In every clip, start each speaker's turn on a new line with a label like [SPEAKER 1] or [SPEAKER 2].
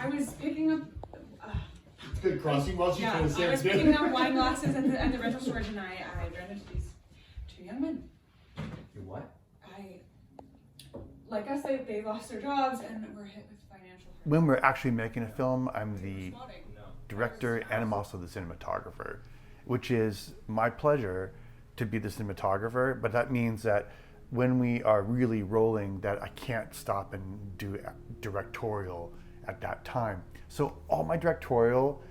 [SPEAKER 1] I was picking up.
[SPEAKER 2] It's good crossing while she's
[SPEAKER 1] Yeah,
[SPEAKER 2] trying to say
[SPEAKER 1] I was picking up wine glasses at the rental storage, and I ran into these two young men.
[SPEAKER 3] You what?
[SPEAKER 1] Like us, they lost their jobs and were hit with financial hurt.
[SPEAKER 4] When we're actually making a film, I'm the director and I'm also the cinematographer, which is my pleasure to be the cinematographer, but that means that when we are really rolling, that I can't stop and do directorial at that time. So all my directorial,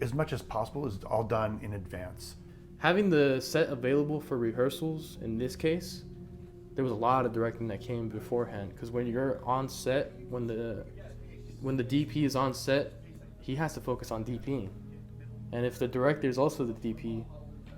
[SPEAKER 4] as much as possible, is all done in advance.
[SPEAKER 5] Having the set available for rehearsals, in this case, there was a lot of directing that came beforehand, because when you're on set, when the DP is on set, he has to focus on DPing. And if the director is also the DP,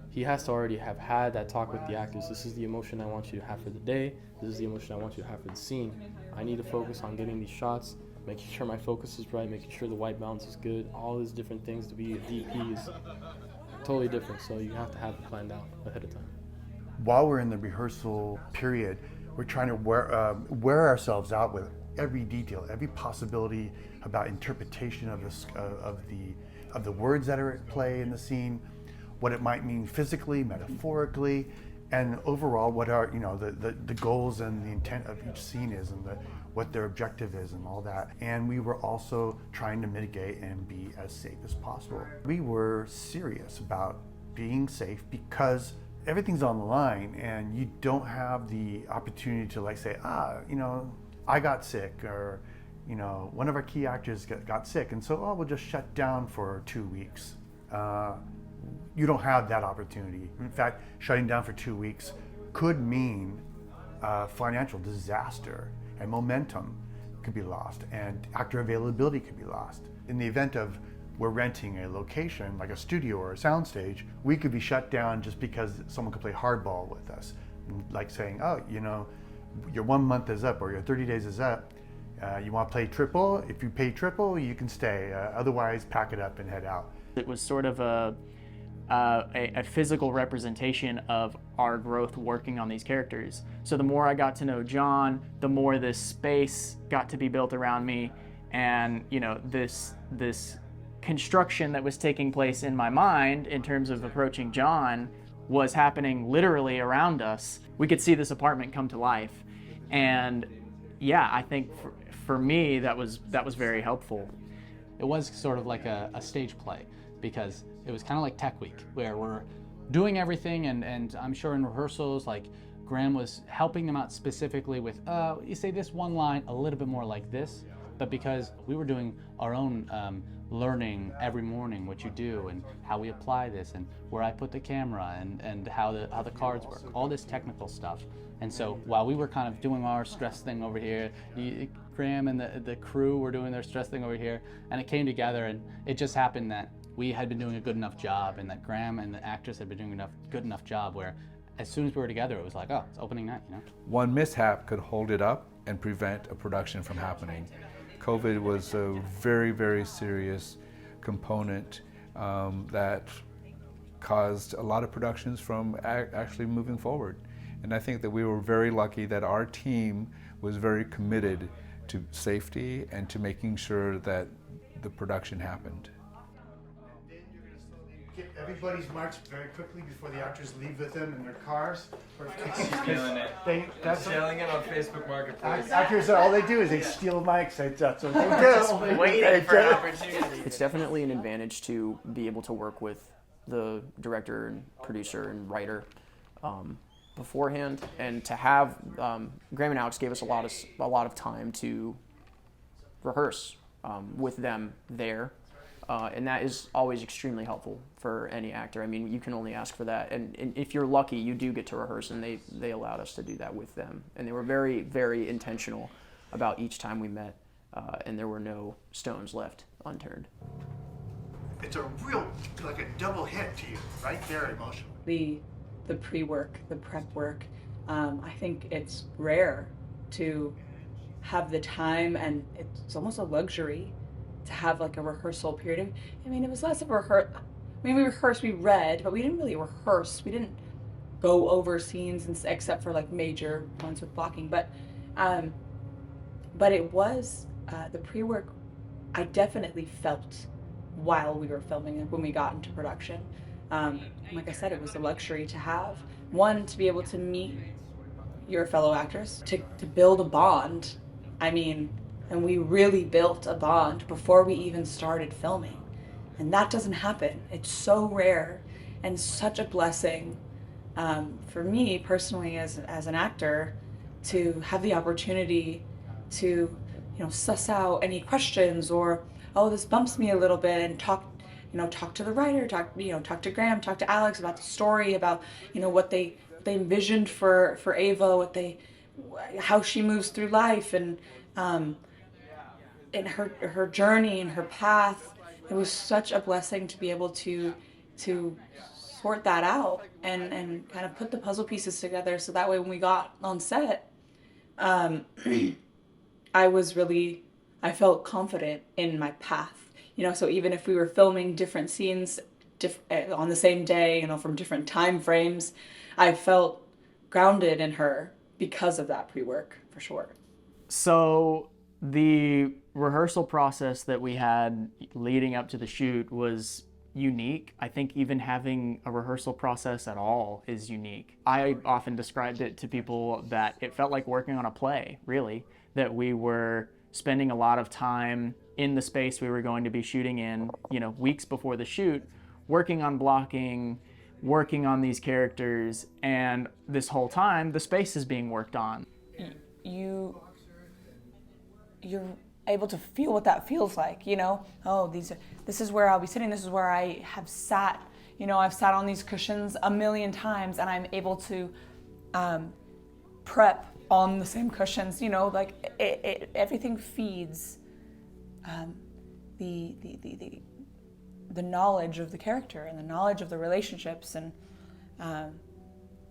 [SPEAKER 5] he has to already have had that talk with the actors. This is the emotion I want you to have for the day. This is the emotion I want you to have for the scene. I need to focus on getting these shots, making sure my focus is right, making sure the white balance is good. All these different things to be a DP is totally different, so you have to have it planned out ahead of time.
[SPEAKER 4] While we're in the rehearsal period, we're trying to wear ourselves out with every detail, every possibility about interpretation of this, of the words that are at play in the scene, what it might mean physically, metaphorically, and overall what are the goals and the intent of each scene is, and what their objective is, and all that. And we were also trying to mitigate and be as safe as possible. We were serious about being safe because everything's on the line, and you don't have the opportunity to say, I got sick, or one of our key actors got sick, and so we'll just shut down for 2 weeks. You don't have that opportunity. In fact, shutting down for 2 weeks could mean financial disaster, and momentum could be lost, and actor availability could be lost. In the event of we're renting a location, like a studio or a soundstage, we could be shut down just because someone could play hardball with us. Like saying, your 1 month is up, or your 30 days is up. You want to play triple? If you pay triple, you can stay. Otherwise, pack it up and head out.
[SPEAKER 6] It was sort of a physical representation of our growth working on these characters. So the more I got to know John, the more this space got to be built around me, and this construction that was taking place in my mind in terms of approaching John was happening literally around us. We could see this apartment come to life, and yeah, I think for me that was very helpful.
[SPEAKER 7] It was sort of like a stage play, because it was kind of like Tech Week, where we're doing everything, and I'm sure in rehearsals, Graham was helping them out specifically with, you say this one line a little bit more like this, but because we were doing our own learning every morning what you do and how we apply this and where I put the camera and how the cards work, all this technical stuff. And so while we were kind of doing our stress thing over here, Graham and the crew were doing their stress thing over here, and it came together, and it just happened that we had been doing a good enough job, and that Graham and the actors had been doing a good enough job where as soon as we were together, it was like, it's opening night,
[SPEAKER 8] One mishap could hold it up and prevent a production from happening. COVID was a very, very serious component that caused a lot of productions from actually moving forward. And I think that we were very lucky that our team was very committed to safety and to making sure that the production happened.
[SPEAKER 4] Get everybody's marks very quickly before the actors leave with them in their cars.
[SPEAKER 3] Stealing it. I'm selling it on Facebook Marketplace.
[SPEAKER 4] Actors, all they do is they steal mics. That's what they do.
[SPEAKER 6] Waiting for an opportunity. It's definitely an advantage to be able to work with the director and producer and writer beforehand, and to have Graham and Alex gave us a lot of time to rehearse with them there. And that is always extremely helpful for any actor. I mean, you can only ask for that. And if you're lucky, you do get to rehearse, and they allowed us to do that with them. And they were very, very intentional about each time we met, and there were no stones left unturned.
[SPEAKER 4] It's a real, like a double hit to you, right there emotionally.
[SPEAKER 1] The pre-work, the prep work, I think it's rare to have the time, and it's almost a luxury to have a rehearsal period. I mean, it was less of a rehearsal. I mean, we rehearsed, we read, but we didn't really rehearse. We didn't go over scenes except for major ones with blocking. But it was the pre-work I definitely felt while we were filming and when we got into production. Like I said, it was a luxury to have. One, to be able to meet your fellow actors, to build a bond. I mean, and we really built a bond before we even started filming. And that doesn't happen. It's so rare and such a blessing for me personally as an actor to have the opportunity to, suss out any questions or, oh, this bumps me a little bit, and talk to the writer, talk to Graham, talk to Alex about the story, about, what they envisioned for Ava, how she moves through life, and in her journey and her path. It was such a blessing to be able to sort that out and kind of put the puzzle pieces together, so that way when we got on set, I felt confident in my path. So even if we were filming different scenes on the same day, from different time frames, I felt grounded in her because of that pre-work, for sure.
[SPEAKER 6] So the rehearsal process that we had leading up to the shoot was unique. I think even having a rehearsal process at all is unique. I often described it to people that it felt like working on a play, really, that we were spending a lot of time in the space we were going to be shooting in, weeks before the shoot, working on blocking, working on these characters, and this whole time the space is being worked on.
[SPEAKER 1] You're able to feel what that feels like, oh, this is where I'll be sitting, this is where I have sat, I've sat on these cushions a million times, and I'm able to prep on the same cushions, everything feeds the knowledge of the character and the knowledge of the relationships, and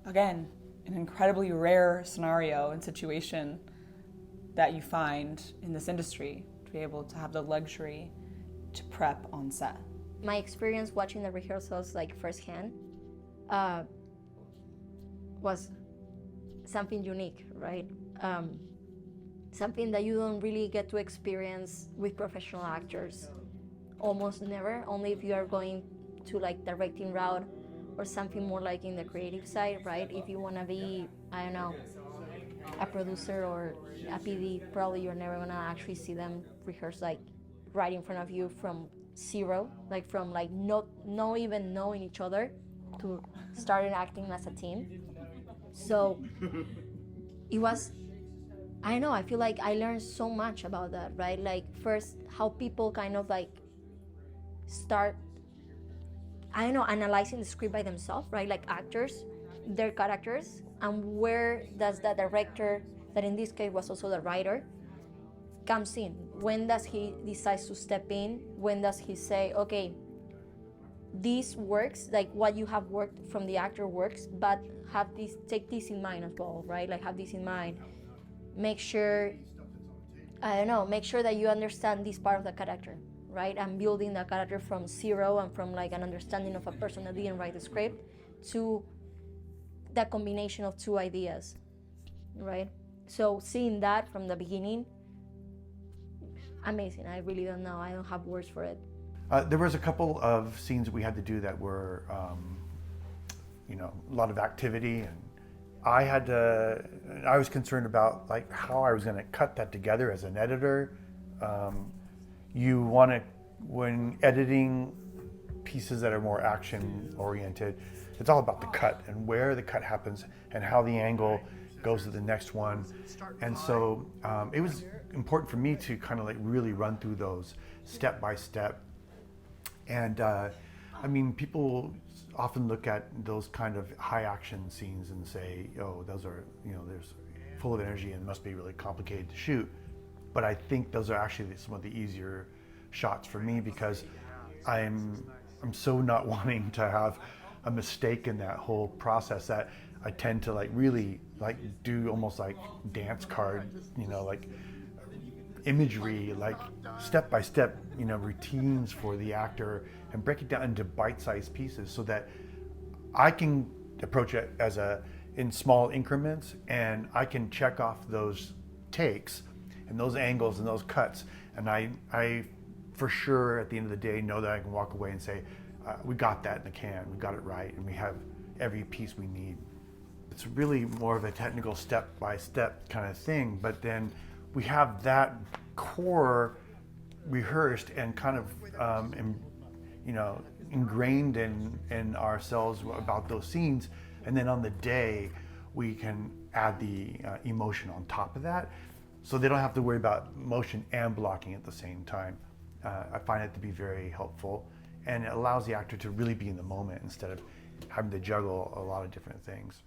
[SPEAKER 1] again, an incredibly rare scenario and situation that you find in this industry, to be able to have the luxury to prep on set.
[SPEAKER 9] My experience watching the rehearsals firsthand was something unique, right? Something that you don't really get to experience with professional actors. Almost never, only if you are going to directing route or something more in the creative side, right? If you want to be, I don't know, a producer or a PD, probably you're never gonna actually see them rehearse right in front of you from zero, from not even knowing each other to starting acting as a team. So it was, I don't know, I feel like I learned so much about that, right? First, how people kind of start, I don't know, analyzing the script by themselves, right? Actors, their characters, and where does the director, that in this case was also the writer, comes in. When does he decide to step in? When does he say, okay, this works, what you have worked from the actor works, but take this in mind as well, right? Have this in mind. Make sure that you understand this part of the character, right? And building the character from zero and from an understanding of a person that didn't write the script to that combination of two ideas, right? So seeing that from the beginning, amazing. I really don't know. I don't have words for it.
[SPEAKER 4] There was a couple of scenes we had to do that were, a lot of activity, and I was concerned about how I was going to cut that together as an editor. You want to, when editing pieces that are more action oriented, it's all about the cut and where the cut happens and how the angle goes to the next one. And so it was important for me to kind of really run through those step by step. And people often look at those kind of high action scenes and say, oh, those are, there's full of energy and must be really complicated to shoot. But I think those are actually some of the easier shots for me, because I'm so not wanting to have a mistake in that whole process that I tend to really do almost dance card, imagery, step by step, routines for the actor, and break it down into bite-sized pieces so that I can approach it in small increments, and I can check off those takes and those angles and those cuts, and I for sure at the end of the day know that I can walk away and say, we got that in the can, we got it right, and we have every piece we need. It's really more of a technical step-by-step kind of thing, but then we have that core rehearsed and kind of ingrained in ourselves about those scenes, and then on the day we can add the emotion on top of that, so they don't have to worry about motion and blocking at the same time. I find it to be very helpful, and it allows the actor to really be in the moment instead of having to juggle a lot of different things.